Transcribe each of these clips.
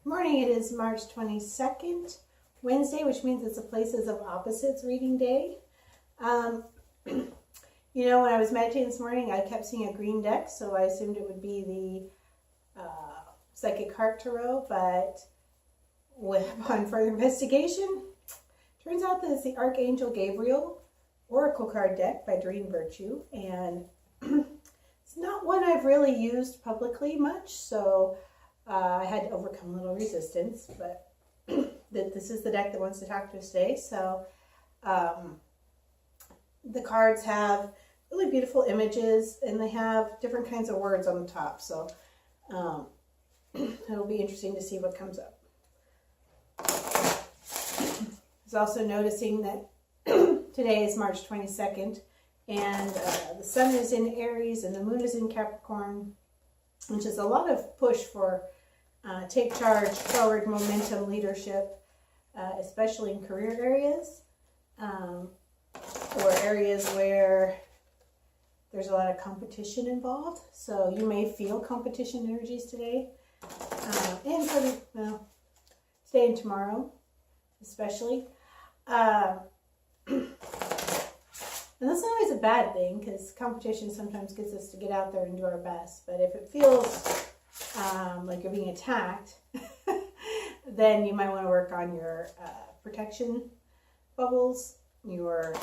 Morning, it is March 22nd, Wednesday, which means it's a Places of Opposites reading day. When I was meditating this morning, I kept seeing a green deck, so I assumed it would be the Psychic Heart Tarot, but upon further investigation, turns out that it's the Archangel Gabriel Oracle card deck by Doreen, and it's not one I've really used publicly much, so I had to overcome a little resistance, but this is the deck that wants to talk to us today. So the cards have really beautiful images, and they have different kinds of words on the top. So it'll be interesting to see what comes up. I was also noticing that today is March 22nd, and the sun is in Aries and the moon is in Capricorn, which is a lot of push for take charge, forward momentum, leadership, especially in career areas or areas where there's a lot of competition involved. So you may feel competition energies today, and for today and tomorrow, especially. And that's not always a bad thing, because competition sometimes gets us to get out there and do our best. But if it feels like you're being attacked, then you might want to work on your protection bubbles, your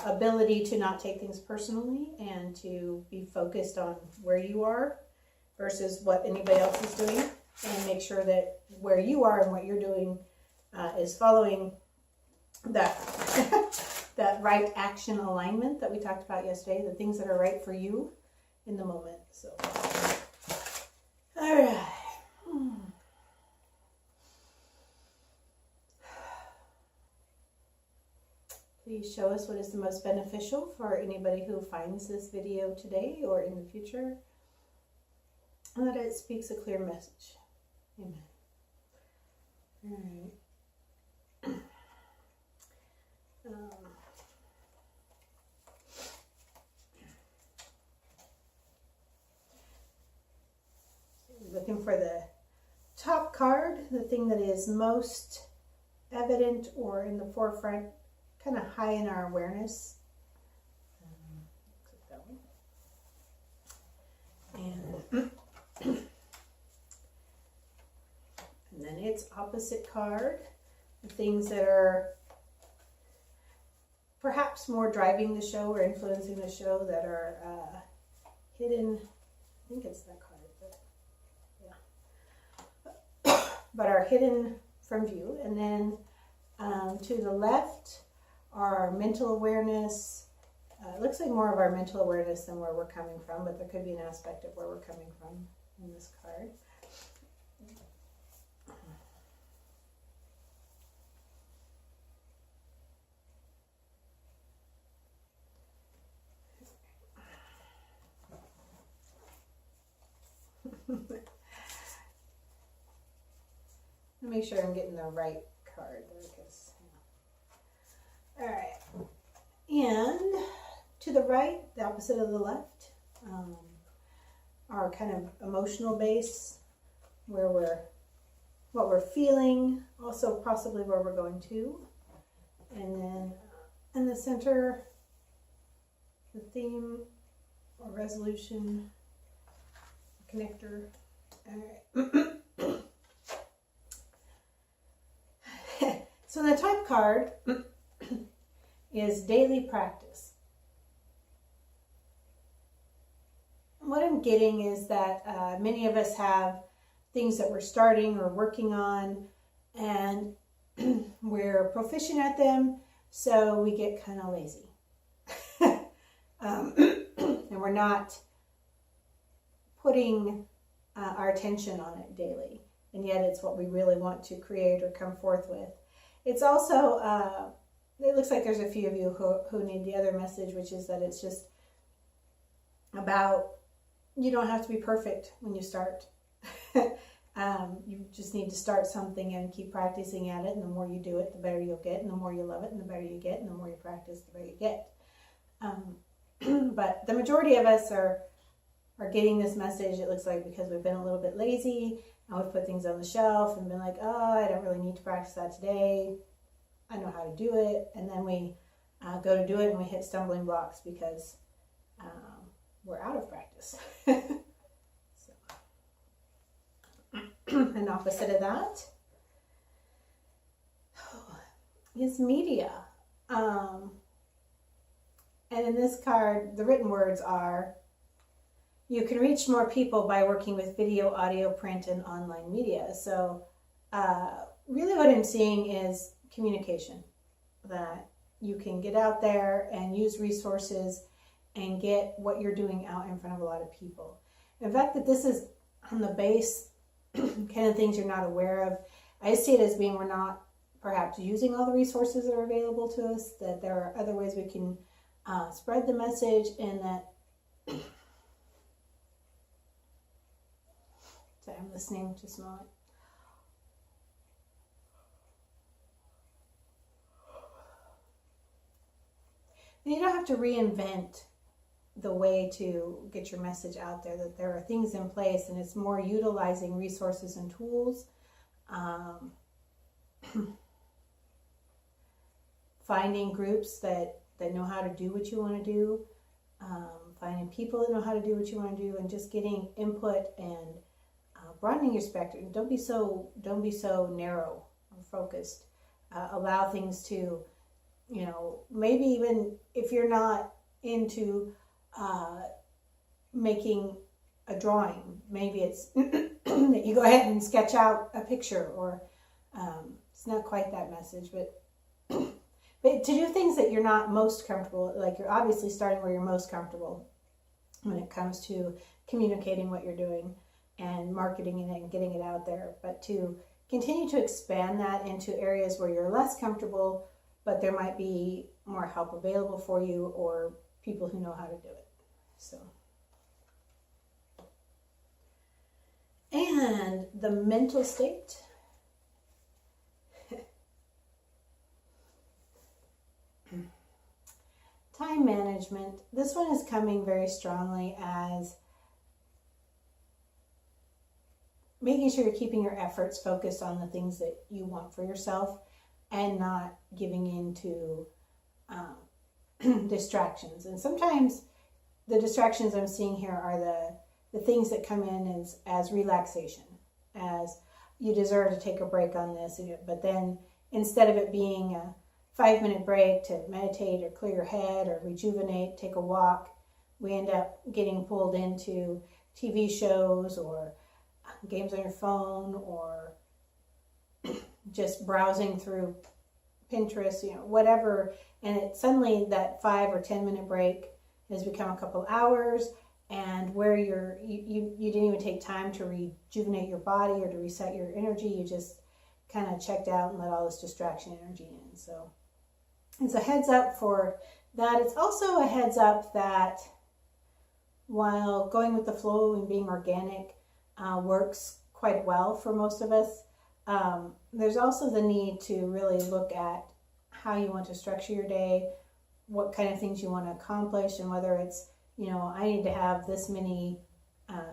ability to not take things personally, and to be focused on where you are versus what anybody else is doing, and make sure that where you are and what you're doing is following that that right action alignment that we talked about yesterday, the things that are right for you in the moment. So, all right. Please show us what is the most beneficial for anybody who finds this video today or in the future, and that it speaks a clear message. Amen. All right. Looking for the top card, the thing that is most evident or in the forefront, kind of high in our awareness. Click that one. And then its opposite card, the things that are perhaps more driving the show or influencing the show, that are hidden. I think it's that card, but yeah. But are hidden from view. And then to the left are our mental awareness. It looks like more of our mental awareness than where we're coming from, but there could be an aspect of where we're coming from in this card. Make sure I'm getting the right card there, because, yeah. All right, and to the right, the opposite of the left, our kind of emotional base, where what we're feeling, also possibly where we're going to, and then in the center, the theme or resolution, connector. All right. So the top card is daily practice. What I'm getting is that many of us have things that we're starting or working on, and we're proficient at them, so we get kind of lazy. And we're not putting our attention on it daily, and yet it's what we really want to create or come forth with. It's also, it looks like there's a few of you who need the other message, which is that it's just about, you don't have to be perfect when you start. You just need to start something and keep practicing at it, and the more you do it, the better you'll get, and the more you love it, and the better you get, and the more you practice, the better you get. But the majority of us are getting this message, it looks like, because we've been a little bit lazy, I would put things on the shelf and be like, oh, I don't really need to practice that today. I know how to do it. And then we go to do it and we hit stumbling blocks because we're out of practice. So. An opposite of that is media. And in this card, the written words are, you can reach more people by working with video, audio, print, and online media. So really what I'm seeing is communication, that you can get out there and use resources and get what you're doing out in front of a lot of people. In fact, that this is on the base kind of things you're not aware of. I see it as being we're not perhaps using all the resources that are available to us, that there are other ways we can spread the message, and that so I'm listening just a moment. You don't have to reinvent the way to get your message out there, that there are things in place, and it's more utilizing resources and tools. Finding groups that know how to do what you want to do, finding people that know how to do what you want to do, and just getting input and broadening your spectrum. Don't be so narrow or focused. Allow things to, maybe even if you're not into making a drawing, maybe it's that you go ahead and sketch out a picture, or it's not quite that message, but to do things that you're not most comfortable, like you're obviously starting where you're most comfortable when it comes to communicating what you're doing and marketing it and getting it out there, but to continue to expand that into areas where you're less comfortable, but there might be more help available for you or people who know how to do it. So, and the mental state. Time management. This one is coming very strongly as making sure you're keeping your efforts focused on the things that you want for yourself and not giving in to distractions. And sometimes the distractions I'm seeing here are the things that come in as relaxation, as you deserve to take a break on this, but then instead of it being a 5-minute break to meditate or clear your head or rejuvenate, take a walk, we end up getting pulled into TV shows or games on your phone or just browsing through Pinterest, whatever. And suddenly that 5 or 10 minute break has become a couple hours, and where you didn't even take time to rejuvenate your body or to reset your energy. You just kind of checked out and let all this distraction energy in. So it's a heads up for that. It's also a heads up that while going with the flow and being organic works quite well for most of us, there's also the need to really look at how you want to structure your day, what kind of things you want to accomplish, and whether it's, I need to have this many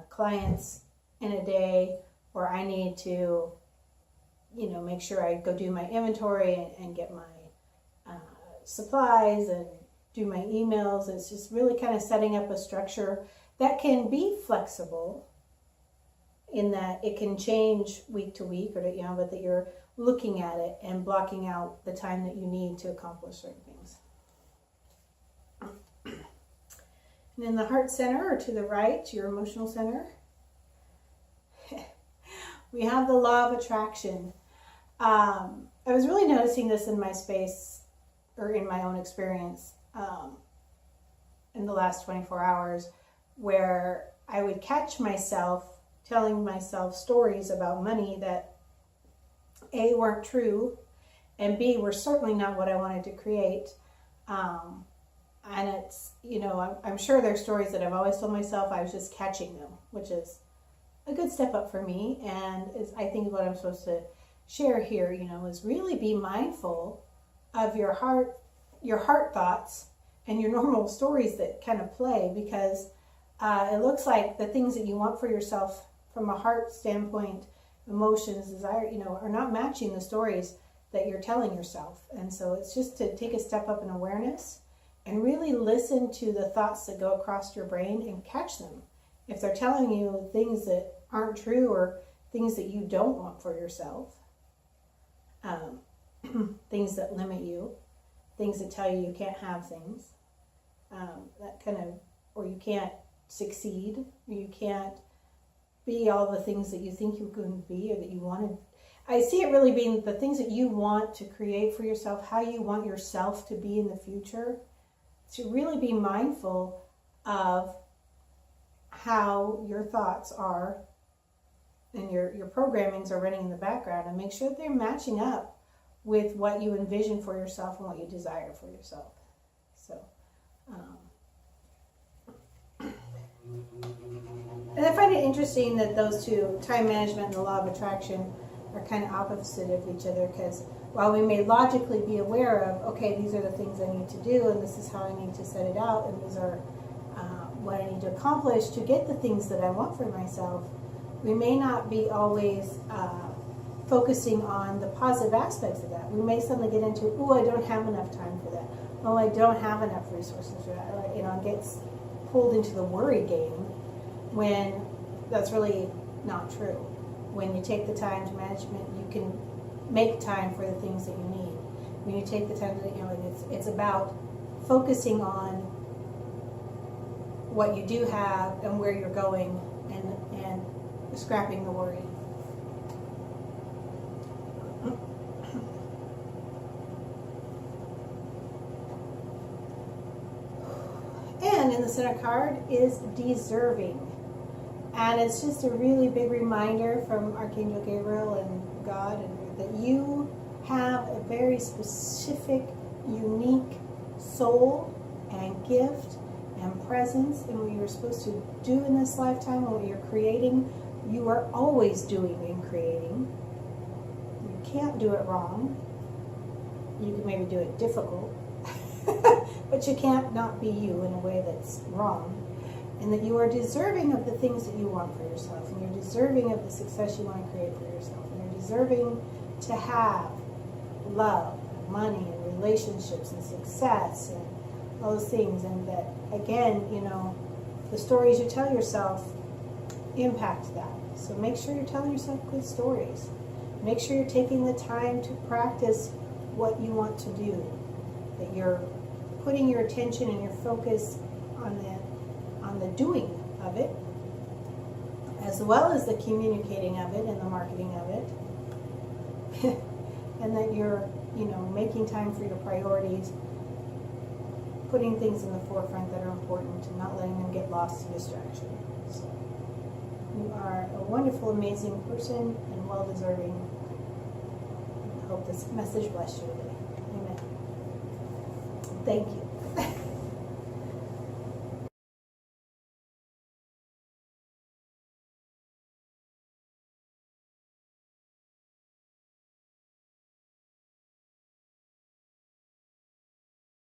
clients in a day, or I need to, make sure I go do my inventory and get my supplies and do my emails. It's just really kind of setting up a structure that can be flexible in that it can change week to week, or but that you're looking at it and blocking out the time that you need to accomplish certain things. And in the heart center, or to the right, your emotional center, we have the law of attraction. I was really noticing this in my space, or in my own experience, in the last 24 hours, where I would catch myself telling myself stories about money that A, weren't true, and B, were certainly not what I wanted to create. And it's, I'm sure there's stories that I've always told myself. I was just catching them, which is a good step up for me. And is, I think, what I'm supposed to share here, is really be mindful of your heart thoughts and your normal stories that kind of play, because it looks like the things that you want for yourself from a heart standpoint emotions, desire, are not matching the stories that you're telling yourself. And so it's just to take a step up in awareness and really listen to the thoughts that go across your brain and catch them. If they're telling you things that aren't true or things that you don't want for yourself, things that limit you, things that tell you can't have things, or you can't succeed, or you can't be all the things that you think you can be or that you wanted. I see it really being the things that you want to create for yourself, how you want yourself to be in the future, to really be mindful of how your thoughts are and your programmings are running in the background, and make sure that they're matching up with what you envision for yourself and what you desire for yourself. So, and I find it interesting that those two, time management and the law of attraction, are kind of opposite of each other, because while we may logically be aware of, okay, these are the things I need to do, and this is how I need to set it out, and these are what I need to accomplish to get the things that I want for myself, we may not be always focusing on the positive aspects of that. We may suddenly get into, I don't have enough time for that. Oh, I don't have enough resources for that. Or, it gets pulled into the worry game when that's really not true. When you take the time to management, you can make time for the things that you need. When you take the time to, it's about focusing on what you do have and where you're going, and scrapping the worry. And in the center card is deserving. And it's just a really big reminder from Archangel Gabriel and God that you have a very specific, unique soul and gift and presence in what you're supposed to do in this lifetime, and what you're creating. You are always doing and creating. You can't do it wrong. You can maybe do it difficult, but you can't not be you in a way that's wrong. And that you are deserving of the things that you want for yourself, and you're deserving of the success you want to create for yourself, and you're deserving to have love, and money, and relationships, and success, and all those things. And that, again, the stories you tell yourself impact that. So make sure you're telling yourself good stories. Make sure you're taking the time to practice what you want to do. That you're putting your attention and your focus on the doing of it, as well as the communicating of it and the marketing of it. And that you're, making time for your priorities, putting things in the forefront that are important, and not letting them get lost in distraction. So you are a wonderful, amazing person and well-deserving. I hope this message blessed you today. Amen. Thank you.